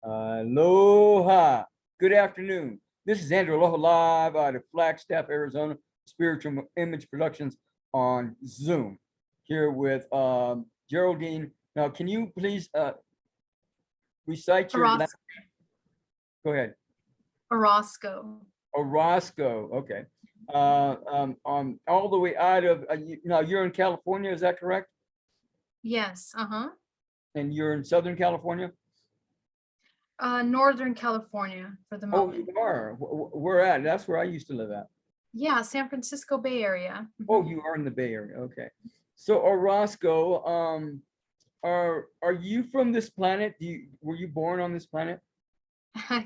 Aloha. Good afternoon. This is Andrew Aloha live out of Flagstaff, Arizona, Spiritual Image Productions on Zoom. Here with Geraldine. Now, can you please recite your last? Go ahead. Orozco. Orozco. Okay. All the way out of now you're in California, is that correct? Yes. And you're in Southern California? Northern California for the moment. Oh, you are. Where at? That's where I used to live at. Yeah, San Francisco Bay Area. Oh, you are in the Bay Area. Okay. So Orozco, are you from this planet? Were you born on this planet?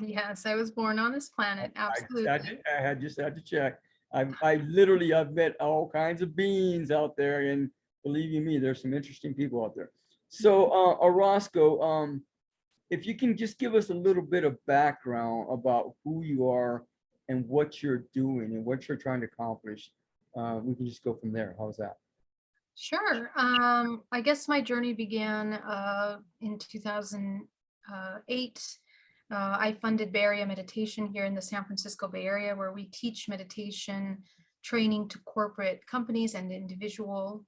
Yes, I was born on this planet. Absolutely. I just had to check. I've met all kinds of beings out there, and believe you me, there's some interesting people out there. So Orozco, if you can just give us a little bit of background about who you are and what you're doing and what you're trying to accomplish, we can just go from there. How's that? Sure. I guess my journey began in 2008. I funded Bay Area Meditation here in the San Francisco Bay Area, where we teach meditation training to corporate companies and individuals.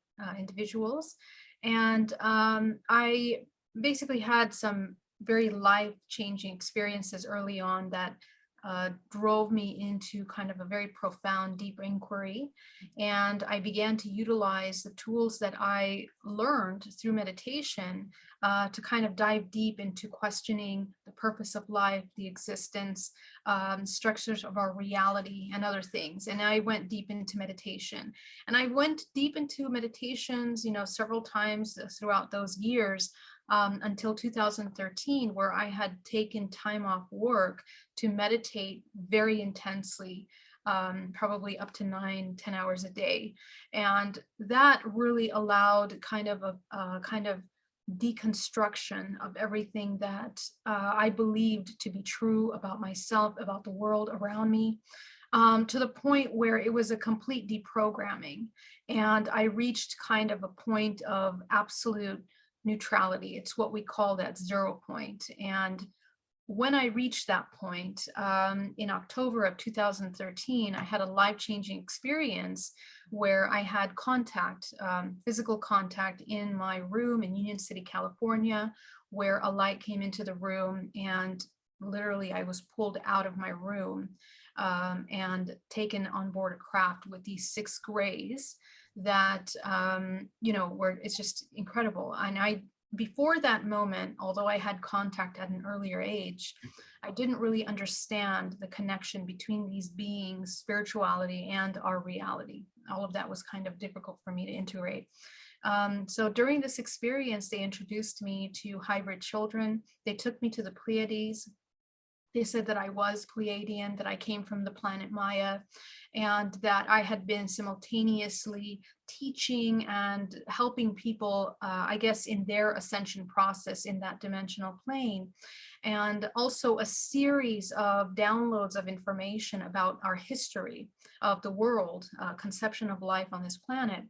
And I basically had some very life-changing experiences early on that drove me into kind of a very profound, deep inquiry. And I began to utilize the tools that I learned through meditation to kind of dive deep into questioning the purpose of life, the existence, structures of our reality, and other things. And I went deep into meditation. And I went deep into meditations, several times throughout those years. Until 2013, where I had taken time off work to meditate very intensely, probably up to 9-10 hours a day. And that really allowed kind of a kind of deconstruction of everything that I believed to be true about myself, about the world around me, to the point where it was a complete deprogramming. And I reached kind of a point of absolute neutrality. It's what we call that 0 point. And when I reached that point in October of 2013, I had a life-changing experience where I had contact, physical contact in my room in Union City, California, where a light came into the room, and literally I was pulled out of my room and taken on board a craft with these 6 grays that where it's just incredible. And before that moment, although I had contact at an earlier age, I didn't really understand the connection between these beings, spirituality, and our reality. All of that was kind of difficult for me to integrate. So during this experience, they introduced me to hybrid children. They took me to the Pleiades. They said that I was Pleiadian, that I came from the planet Maya, and that I had been simultaneously teaching and helping people, I guess, in their ascension process in that dimensional plane. And also a series of downloads of information about our history of the world, conception of life on this planet.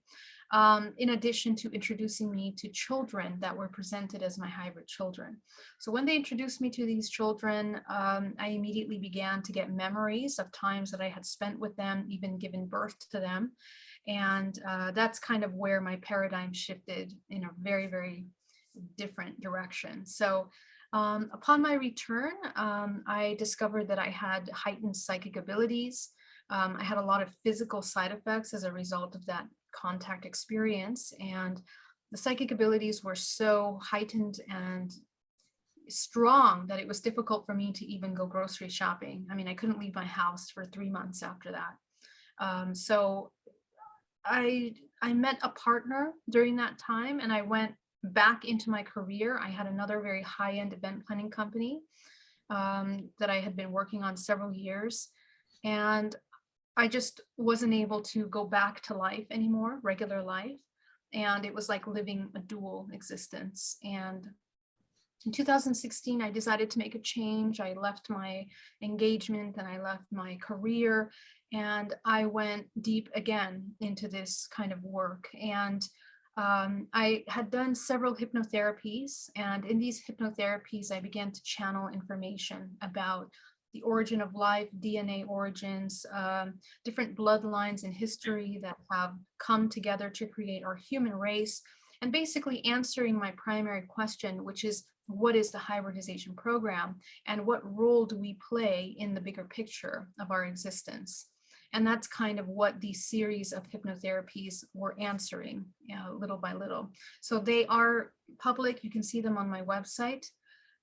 In addition to introducing me to children that were presented as my hybrid children. So when they introduced me to these children, I immediately began to get memories of times that I had spent with them, even given birth to them. And that's kind of where my paradigm shifted in a very, very different direction. So upon my return, I discovered that I had heightened psychic abilities. I had a lot of physical side effects as a result of that contact experience, and the psychic abilities were so heightened and strong that it was difficult for me to even go grocery shopping. I mean, I couldn't leave my house for 3 months after that. So I met a partner during that time, and I went back into my career. I had another very high-end event planning company that I had been working on several years, and I just wasn't able to go back to life anymore, regular life. And it was like living a dual existence. And in 2016, I decided to make a change. I left my engagement and I left my career, and I went deep again into this kind of work. And I had done several hypnotherapies, and in these hypnotherapies, I began to channel information about the origin of life, DNA origins, different bloodlines in history that have come together to create our human race, and basically answering my primary question, which is, what is the hybridization program, and what role do we play in the bigger picture of our existence? And that's kind of what these series of hypnotherapies were answering, little by little. So they are public. You can see them on my website.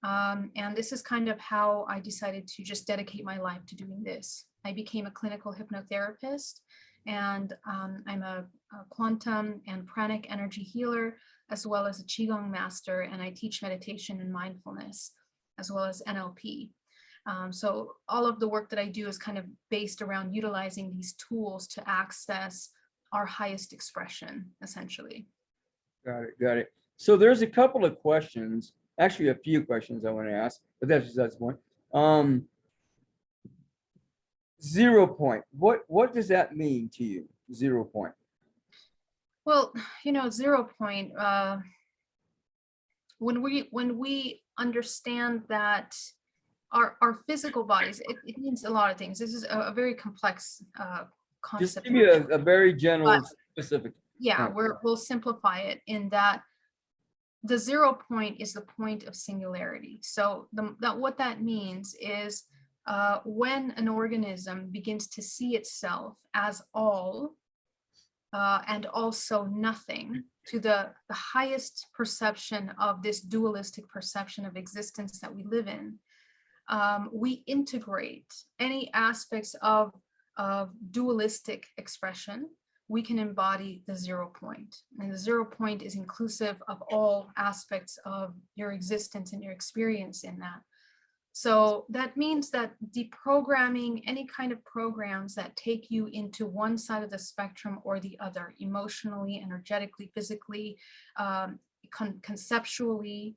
And this is kind of how I decided to just dedicate my life to doing this. I became a clinical hypnotherapist, and I'm a quantum and pranic energy healer, as well as a Qigong master, and I teach meditation and mindfulness, as well as NLP. So all of the work that I do is kind of based around utilizing these tools to access our highest expression, essentially. Got it. Got it. So there's a couple of questions, actually a few questions I want to ask, but that's one. 0 point. What does that mean to you? 0 point. Well, 0 point. When we understand that our physical bodies, it means a lot of things. This is a very complex concept. Just give me a very general, specific. Yeah, we'll simplify it in that the 0 point is the point of singularity. So what that means is when an organism begins to see itself as all and also nothing, to the highest perception of this dualistic perception of existence that we live in, we integrate any aspects of dualistic expression. We can embody the 0 point. And the 0 point is inclusive of all aspects of your existence and your experience in that. So that means that deprogramming any kind of programs that take you into one side of the spectrum or the other, emotionally, energetically, physically, conceptually,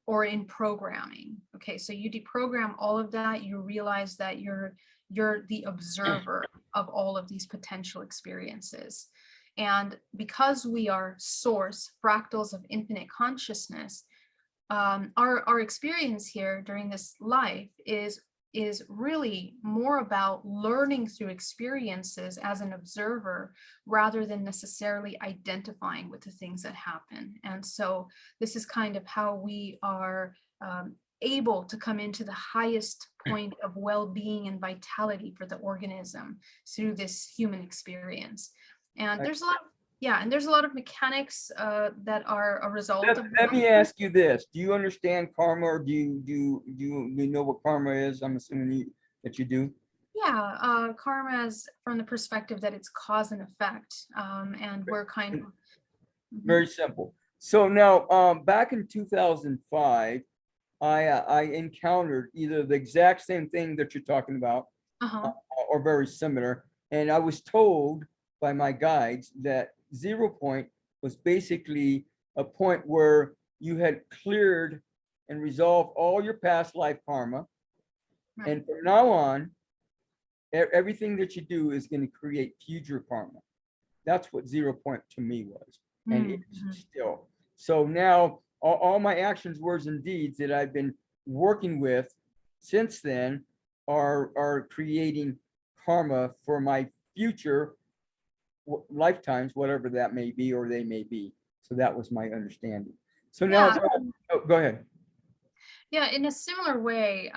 or in programming. Okay, so you deprogram all of that, you realize that you're the observer of all of these potential experiences. And because we are source, fractals of infinite consciousness, our experience here during this life is really more about learning through experiences as an observer rather than necessarily identifying with the things that happen. And so this is kind of how we are able to come into the highest point of well-being and vitality for the organism through this human experience. And there's a lot, and there's a lot of mechanics that are a result of Let me ask you this. Do you understand karma, or do you know what karma is? I'm assuming that you do. Yeah, karma is from the perspective that it's cause and effect, and we're kind of very simple. So now, back in 2005, I encountered either the exact same thing that you're talking about, or very similar, and I was told by my guides that 0 point was basically a point where you had cleared and resolved all your past life karma. Right. And from now on, everything that you do is going to create future karma. That's what 0 point to me was. And it's still. So now all my actions, words, and deeds that I've been working with since then are creating karma for my future lifetimes, whatever that may be, or they may be. So that was my understanding. So now, go ahead. Yeah, in a similar way,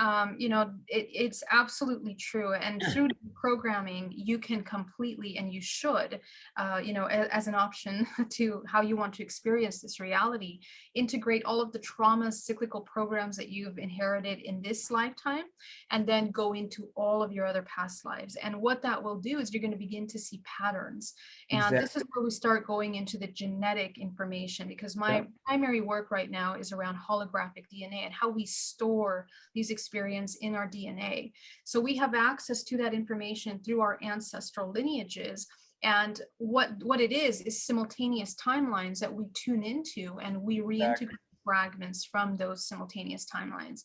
it's absolutely true. And through programming, you can completely, and you should, as an option to how you want to experience this reality, integrate all of the trauma, cyclical programs that you've inherited in this lifetime, and then go into all of your other past lives. And what that will do is you're going to begin to see patterns. And this is where we start going into the genetic information, because my primary work right now is around holographic DNA and how we store these experiences in our DNA. So we have access to that information through our ancestral lineages. And what it is simultaneous timelines that we tune into, and we reintegrate fragments from those simultaneous timelines.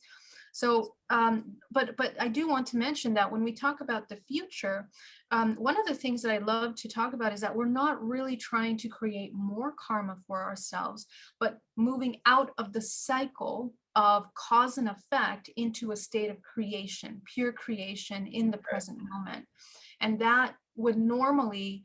So, but I do want to mention that when we talk about the future, one of the things that I love to talk about is that we're not really trying to create more karma for ourselves, but moving out of the cycle of cause and effect into a state of creation, pure creation in the present moment. And that would normally,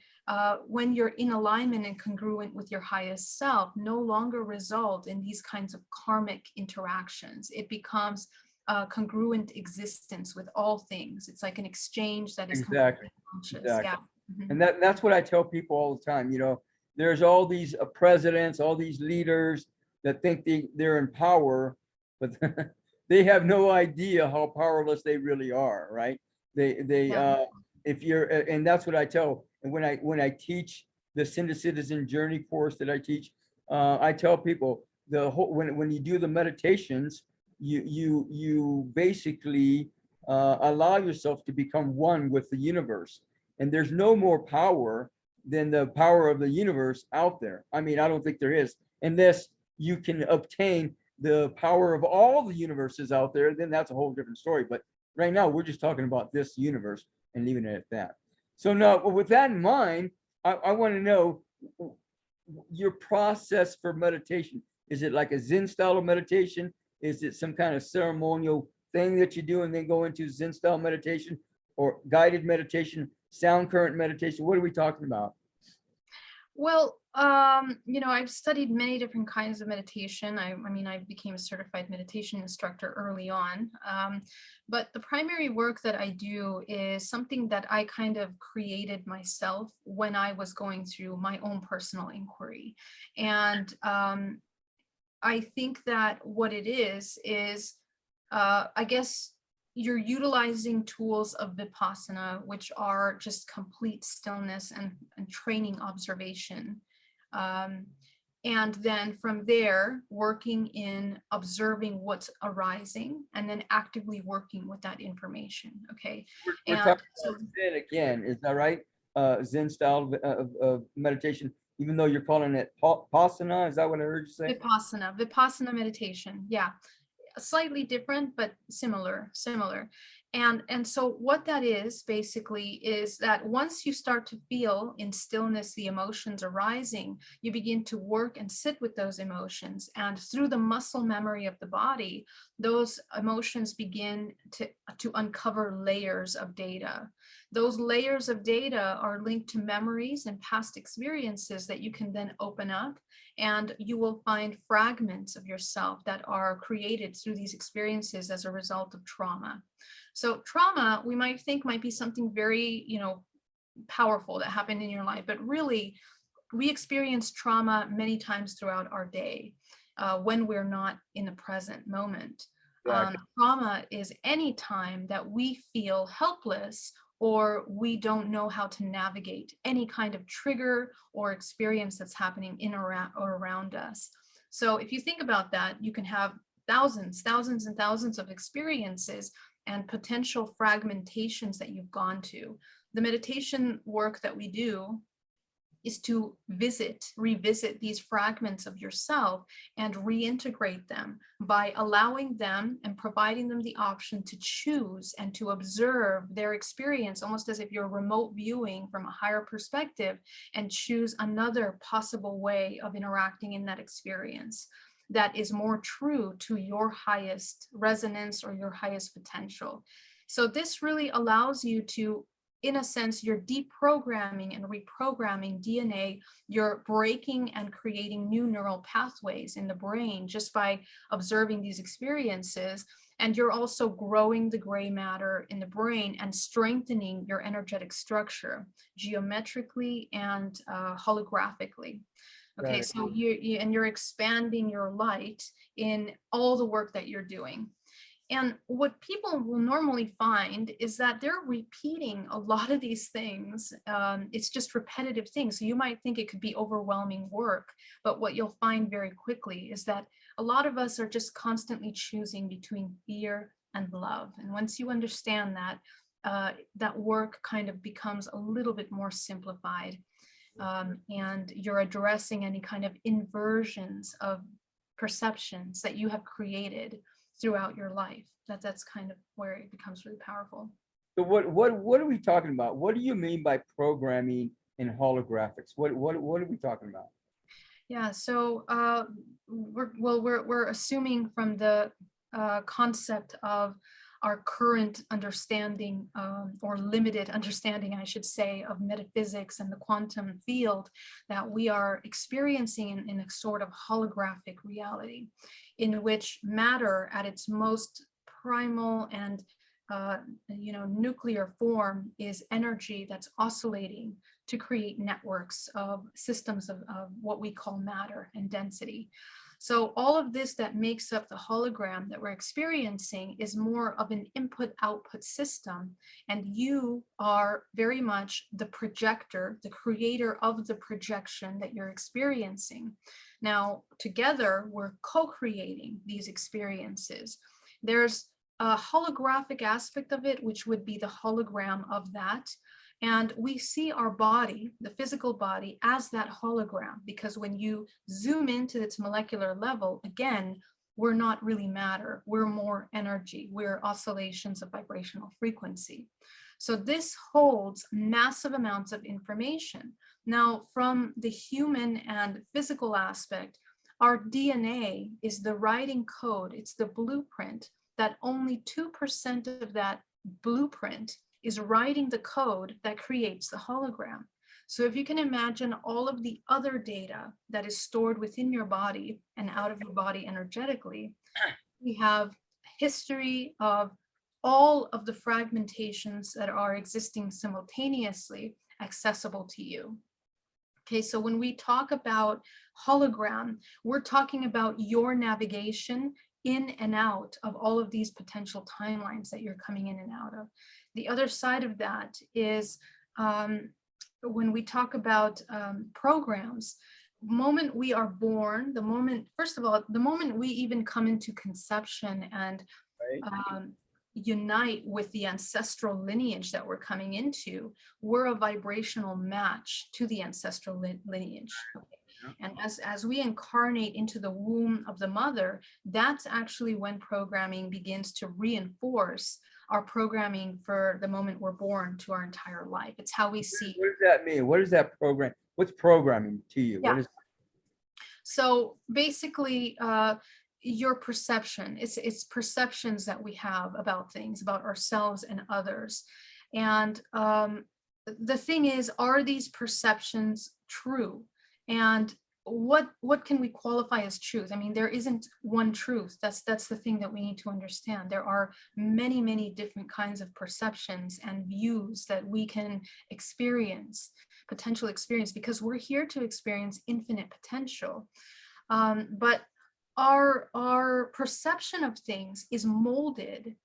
when you're in alignment and congruent with your highest self, no longer result in these kinds of karmic interactions. It becomes a congruent existence with all things. It's like an exchange that is Exactly. completely conscious. Exactly. Yeah. Mhm. And that's what I tell people all the time. There's all these presidents, all these leaders that think they're in power, but they have no idea how powerless they really are, right? They Yeah. if you're and that's what I tell. And when I teach the Send a Citizen Journey course that I teach, I tell people the whole when you do the meditations, you basically allow yourself to become one with the universe. And there's no more power than the power of the universe out there. I mean, I don't think there is, unless you can obtain the power of all the universes out there, then that's a whole different story. But right now, we're just talking about this universe and leaving it at that. So now, with that in mind, I want to know your process for meditation. Is it like a Zen style of meditation? Is it some kind of ceremonial thing that you do and then go into Zen style meditation, or guided meditation, sound current meditation? What are we talking about? Well, I've studied many different kinds of meditation. I mean, I became a certified meditation instructor early on. But the primary work that I do is something that I kind of created myself when I was going through my own personal inquiry. And I think that what it is, I guess, you're utilizing tools of Vipassana, which are just complete stillness and training observation. Um, and then from there, working in observing what's arising and then actively working with that information. Okay. We're And talking so about Zen again, is that right? Zen style of meditation, even though you're calling it Pasana, is that what I heard you say? Vipassana meditation. Yeah. Slightly different, but similar. And so what that is basically is that once you start to feel in stillness the emotions arising, you begin to work and sit with those emotions, and through the muscle memory of the body, those emotions begin to uncover layers of data. Those layers of data are linked to memories and past experiences that you can then open up, and you will find fragments of yourself that are created through these experiences as a result of trauma. So trauma, we might think, might be something very, powerful that happened in your life, but really we experience trauma many times throughout our day when we're not in the present moment. Exactly. Trauma is any time that we feel helpless or we don't know how to navigate any kind of trigger or experience that's happening in or around us. So if you think about that, you can have thousands and thousands of experiences and potential fragmentations that you've gone to. The meditation work that we do is to revisit these fragments of yourself and reintegrate them by allowing them and providing them the option to choose and to observe their experience, almost as if you're remote viewing from a higher perspective, and choose another possible way of interacting in that experience that is more true to your highest resonance or your highest potential. So this really allows you to, in a sense, you're deprogramming and reprogramming DNA. You're breaking and creating new neural pathways in the brain just by observing these experiences. And you're also growing the gray matter in the brain and strengthening your energetic structure geometrically and holographically. Okay, Right. so you're expanding your light in all the work that you're doing. And what people will normally find is that they're repeating a lot of these things. It's just repetitive things. So you might think it could be overwhelming work, but what you'll find very quickly is that a lot of us are just constantly choosing between fear and love. And once you understand that, that work kind of becomes a little bit more simplified. And you're addressing any kind of inversions of perceptions that you have created throughout your life. That's kind of where it becomes really powerful. So what are we talking about? What do you mean by programming in holographics? What are we talking about? Yeah, so we're assuming from the concept of our current understanding, or limited understanding, I should say, of metaphysics and the quantum field, that we are experiencing in a sort of holographic reality, in which matter at its most primal and nuclear form is energy that's oscillating to create networks of systems of what we call matter and density. So all of this that makes up the hologram that we're experiencing is more of an input-output system. And you are very much the projector, the creator of the projection that you're experiencing. Now, together, we're co-creating these experiences. There's a holographic aspect of it, which would be the hologram of that. And we see our body, the physical body, as that hologram, because when you zoom into its molecular level, again, we're not really matter, we're more energy, we're oscillations of vibrational frequency. So this holds massive amounts of information. Now, from the human and physical aspect, our DNA is the writing code, it's the blueprint that only 2% of that blueprint is writing the code that creates the hologram. So if you can imagine all of the other data that is stored within your body and out of your body energetically, we have history of all of the fragmentations that are existing simultaneously accessible to you. Okay, so when we talk about hologram, we're talking about your navigation in and out of all of these potential timelines that you're coming in and out of. The other side of that is when we talk about programs, the moment we are born, the moment, first of all, the moment we even come into conception and unite with the ancestral lineage that we're coming into, we're a vibrational match to the ancestral lineage. And as we incarnate into the womb of the mother, that's actually when programming begins to reinforce our programming for the moment we're born to our entire life. It's how we see. What does that mean? What is that program? What's programming to you? Yeah. What is? So basically, your perception, it's perceptions that we have about things, about ourselves and others. And the thing is, are these perceptions true? And what can we qualify as truth? I mean, there isn't one truth. That's the thing that we need to understand. There are many, many different kinds of perceptions and views that we can experience, potential experience, because we're here to experience infinite potential. But our perception of things is molded,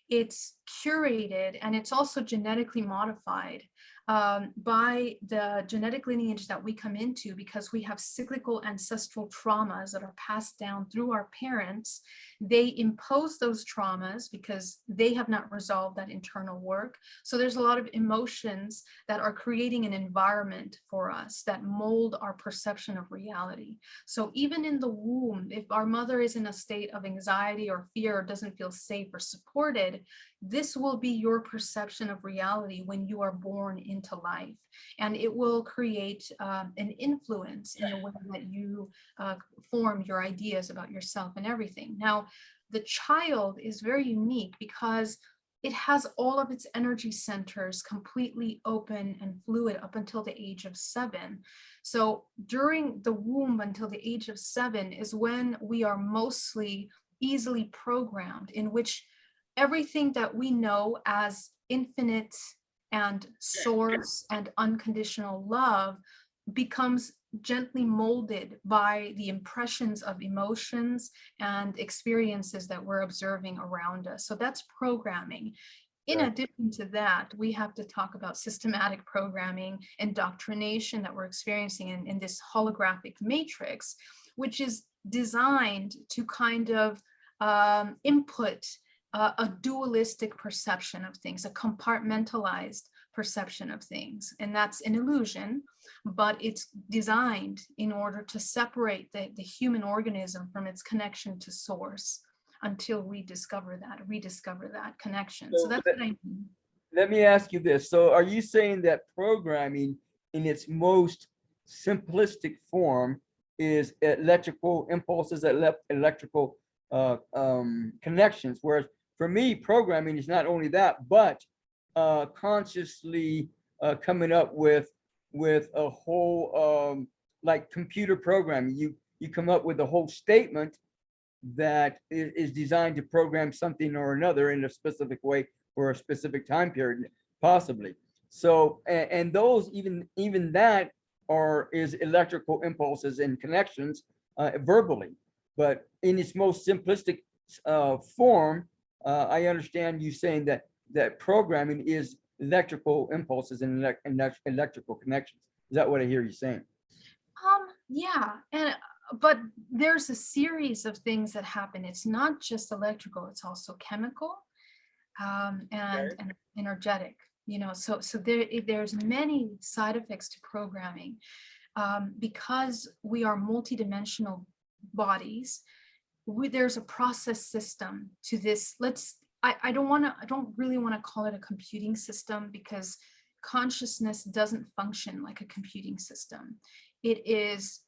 it's curated, and it's also genetically modified by the genetic lineage that we come into, because we have cyclical ancestral traumas that are passed down through our parents. They impose those traumas because they have not resolved that internal work. So there's a lot of emotions that are creating an environment for us that mold our perception of reality. So even in the womb, if our mother is in a state of anxiety or fear or doesn't feel safe or supported, this will be your perception of reality when you are born into life. And it will create an influence in the way that you form your ideas about yourself and everything. Now, the child is very unique because it has all of its energy centers completely open and fluid up until the age of 7. So during the womb until the age of 7 is when we are mostly easily programmed, in which everything that we know as infinite and source and unconditional love becomes gently molded by the impressions of emotions and experiences that we're observing around us. So that's programming. In addition to that, we have to talk about systematic programming, indoctrination that we're experiencing in this holographic matrix, which is designed to kind of input a dualistic perception of things, a compartmentalized perception of things. And that's an illusion, but it's designed in order to separate the human organism from its connection to source. until we rediscover that connection. So that's what I mean. Let me ask you this. So are you saying that programming in its most simplistic form is electrical impulses, electrical connections? Whereas for me, programming is not only that, but consciously coming up with a whole like computer programming. You come up with a whole statement that is designed to program something or another in a specific way for a specific time period, possibly. So, and those even that is electrical impulses and connections verbally, but in its most simplistic form, I understand you saying that programming is electrical impulses and electrical connections. Is that what I hear you saying? Yeah, but there's a series of things that happen. It's not just electrical, it's also chemical, and energetic, so there's many side effects to programming, because we are multidimensional bodies. There's a process system to this. I don't really want to call it a computing system, because consciousness doesn't function like a computing system. It is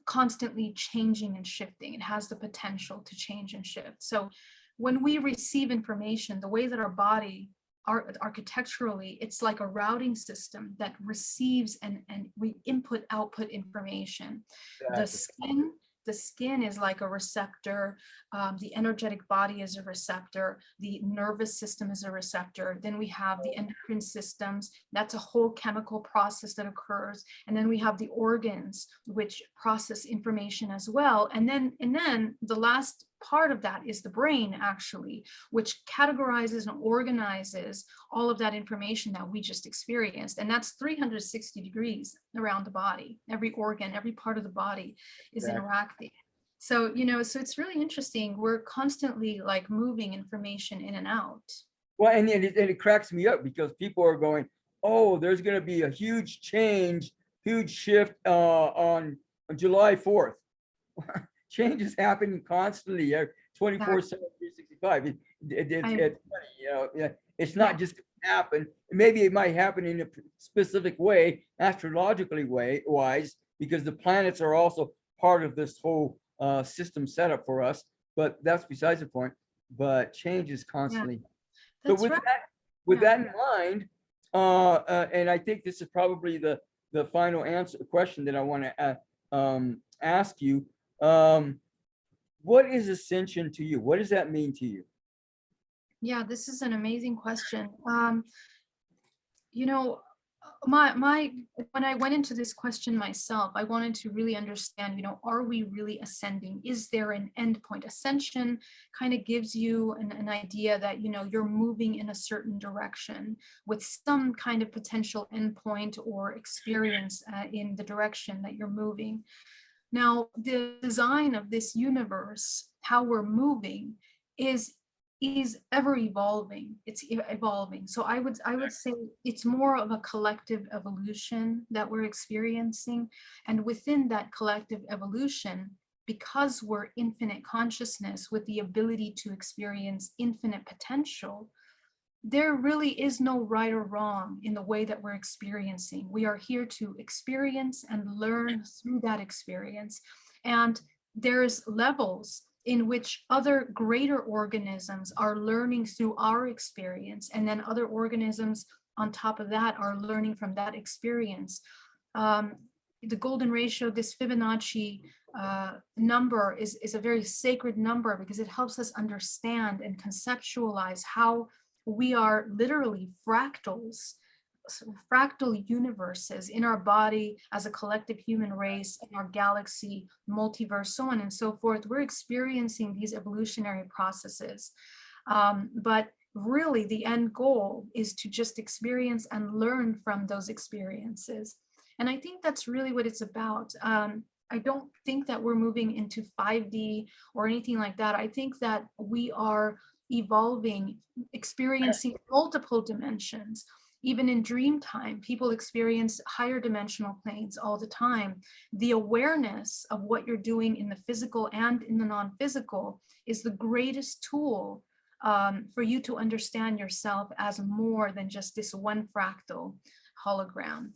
constantly changing and shifting. It has the potential to change and shift. So when we receive information, the way that our body architecturally, it's like a routing system that receives and we output information. Exactly. The skin is like a receptor. The energetic body is a receptor. The nervous system is a receptor. Then we have the endocrine systems. That's a whole chemical process that occurs. And then we have the organs, which process information as well. And then the last part of that is the brain, actually, which categorizes and organizes all of that information that we just experienced. And that's 360 degrees around the body. Every organ, every part of the body is interacting. So, so it's really interesting. We're constantly like moving information in and out. Well, and it cracks me up because people are going, oh, there's going to be a huge change, huge shift on July 4th. Change is happening constantly, 24/7, 365. It's funny, it's not just happen. Maybe it might happen in a specific way, astrologically wise, because the planets are also part of this whole system setup for us. But that's besides the point. But change is constantly. So with that in mind, and I think this is probably the final question that I want to ask you. What is Ascension to you? What does that mean to you? Yeah, this is an amazing question. When I went into this question myself, I wanted to really understand, are we really ascending? Is there an endpoint? Ascension kind of gives you an idea that, you're moving in a certain direction with some kind of potential endpoint or experience in the direction that you're moving. Now, the design of this universe, how we're moving, is ever evolving. It's evolving. So I would say it's more of a collective evolution that we're experiencing. And within that collective evolution, because we're infinite consciousness with the ability to experience infinite potential, there really is no right or wrong in the way that we're experiencing. We are here to experience and learn through that experience. And there's levels in which other greater organisms are learning through our experience. And then other organisms on top of that are learning from that experience. The golden ratio, this Fibonacci number is a very sacred number because it helps us understand and conceptualize how we are literally fractals, fractal universes in our body as a collective human race, in our galaxy, multiverse, so on and so forth. We're experiencing these evolutionary processes. But really the end goal is to just experience and learn from those experiences. And I think that's really what it's about. I don't think that we're moving into 5D or anything like that. I think that we are evolving, experiencing multiple dimensions, Even in dream time, people experience higher dimensional planes all the time. The awareness of what you're doing in the physical and in the non-physical is the greatest tool for you to understand yourself as more than just this one fractal hologram.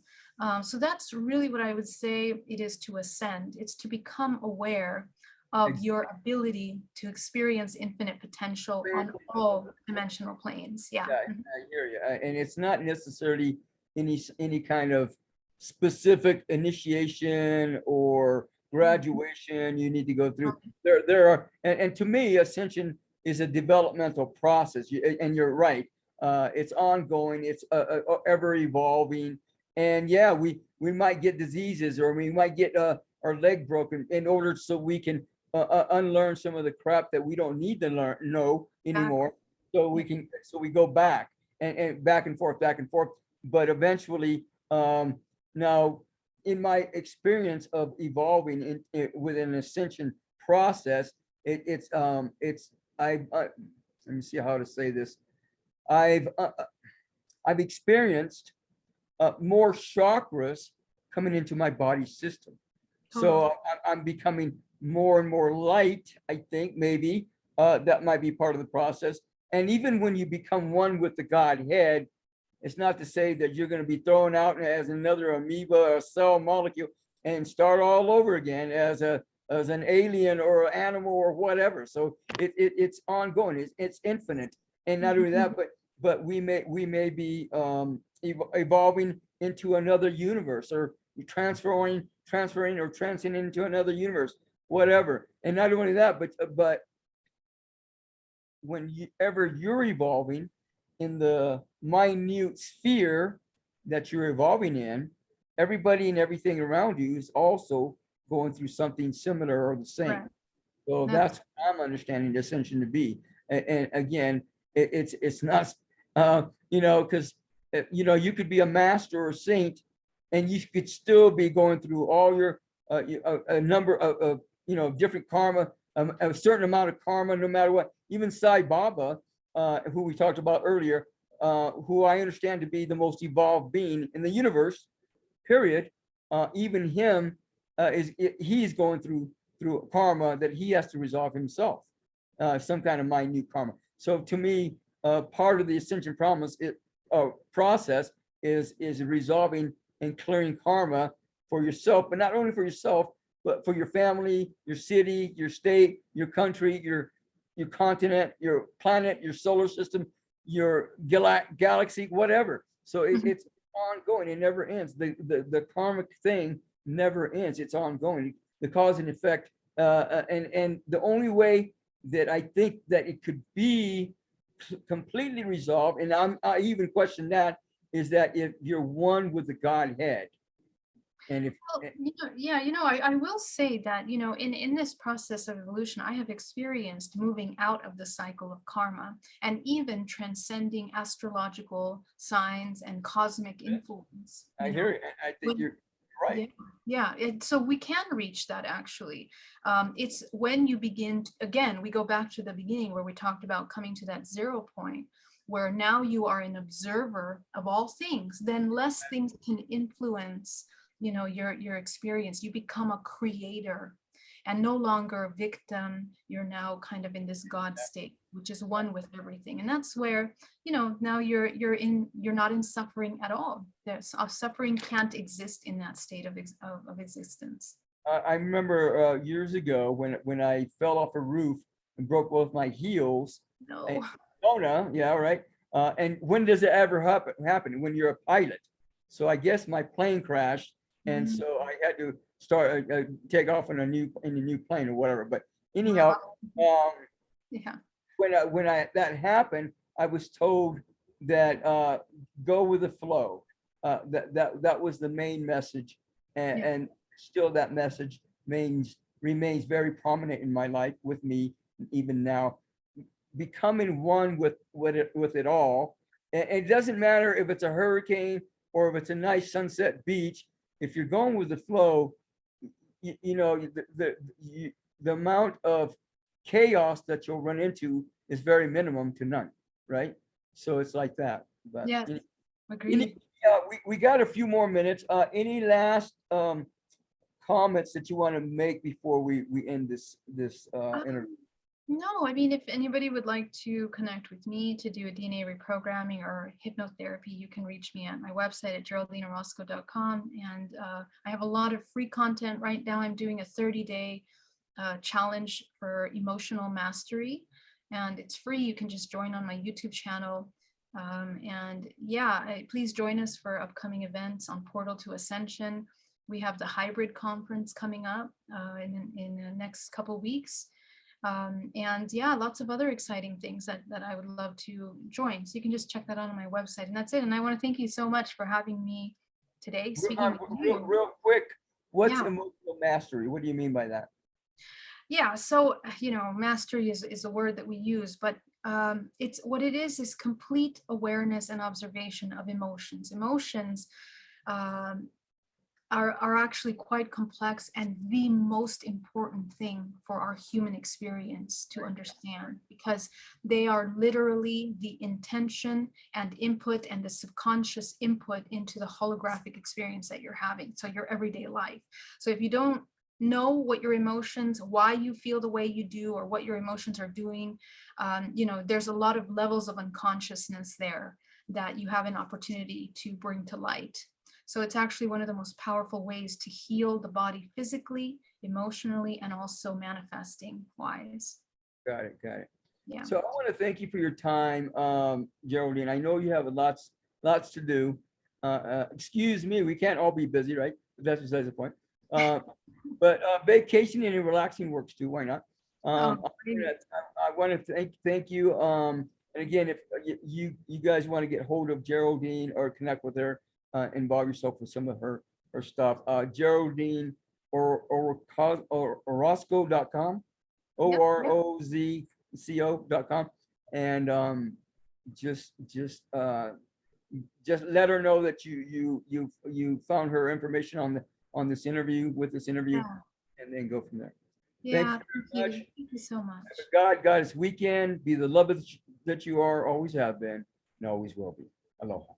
So that's really what I would say it is to ascend. It's to become aware of your ability to experience infinite potential on all dimensional planes. Yeah. Yeah, I hear you. And it's not necessarily any kind of specific initiation or graduation you need to go through. There are, and to me, Ascension is a developmental process. And you're right. It's ongoing. It's ever evolving. And yeah, we might get diseases, or we might get our leg broken in order so we can unlearn some of the crap that we don't need to know anymore. So we go back and back and forth, but eventually, now in my experience of evolving with an ascension process, let me see how to say this. I've experienced more chakras coming into my body system. So I'm becoming more and more light, I think, maybe that might be part of the process. And even when you become one with the Godhead, it's not to say that you're going to be thrown out as another amoeba or cell molecule and start all over again as an alien or an animal or whatever. So it's ongoing. It's infinite. And not only that, but we may be evolving into another universe, or transferring or transcending into another universe, whatever. And not only that, but whenever you're evolving in the minute sphere that you're evolving in, everybody and everything around you is also going through something similar or the same. Right. So that's what I'm understanding the ascension to be. And again, it's not, because, you could be a master or saint, and you could still be going through all your, a number of different karma, a certain amount of karma, no matter what. Even Sai Baba, who we talked about earlier, who I understand to be the most evolved being in the universe, period. Even him he's going through karma that he has to resolve himself, some kind of minute karma. So to me, part of the ascension process is resolving and clearing karma for yourself, but not only for yourself, but for your family, your city, your state, your country, your continent, your planet, your solar system, your galaxy, whatever. So it's ongoing. It never ends. The karmic thing never ends. It's ongoing. The cause and effect. And the only way that I think that it could be completely resolved, and I even question that, is that if you're one with the Godhead. And if I will say that, in this process of evolution, I have experienced moving out of the cycle of karma and even transcending astrological signs and cosmic influence. I hear it. I think you're right. Yeah. So we can reach that, actually. It's when you begin, again, we go back to the beginning where we talked about coming to that 0 point, where now you are an observer of all things, then less things can influence your experience. You become a creator and no longer a victim. You're now kind of in this God state, which is one with everything. And that's where, now you're not in suffering at all. Suffering can't exist in that state of existence. I remember years ago when I fell off a roof and broke both my heels. No. Yeah, right. And when does it ever happen? When you're a pilot. So I guess my plane crashed. And so I had to start take off in a new plane or whatever. But anyhow, when that happened, I was told that go with the flow. That was the main message, and still that message remains very prominent in my life with me even now. Becoming one with it all. And it doesn't matter if it's a hurricane or if it's a nice sunset beach. If you're going with the flow, the amount of chaos that you'll run into is very minimum to none, right? So it's like that. But yes. Agreed. We got a few more minutes. Any last comments that you want to make before we end this interview? No, I mean, if anybody would like to connect with me to do a DNA reprogramming or hypnotherapy, you can reach me at my website at geraldineorozco.com. And I have a lot of free content right now. I'm doing a 30-day challenge for emotional mastery, and it's free. You can just join on my YouTube channel. And yeah, please join us for upcoming events on Portal to Ascension. We have the hybrid conference coming up in the next couple of weeks. And yeah, lots of other exciting things that I would love to join. So you can just check that out on my website. And that's it. And I want to thank you so much for having me today. Speaking with you. Real quick, what's Yeah. emotional mastery? What do you mean by that? Yeah, so mastery is a word that we use, but it's what it is complete awareness and observation of emotions. Emotions are actually quite complex and the most important thing for our human experience to understand, because they are literally the intention and input and the subconscious input into the holographic experience that you're having, so your everyday life. So if you don't know what your emotions, why you feel the way you do, or what your emotions are doing, there's a lot of levels of unconsciousness there that you have an opportunity to bring to light. So it's actually one of the most powerful ways to heal the body physically, emotionally, and also manifesting wise. Got it. Yeah. So I want to thank you for your time, Geraldine. I know you have lots to do. Excuse me, we can't all be busy, right? That's besides the point. But vacationing and relaxing works too. Why not? I want to thank you. And again, if you guys want to get hold of Geraldine or connect with her, involve yourself with some of her stuff. Geraldine Orozco.com, OROZCO.com, and just let her know that you found her information on this interview, and then go from there. Yeah, Thank you very much. Thank you so much. God, it's weekend. Be the love that you are, always have been, and always will be. Aloha.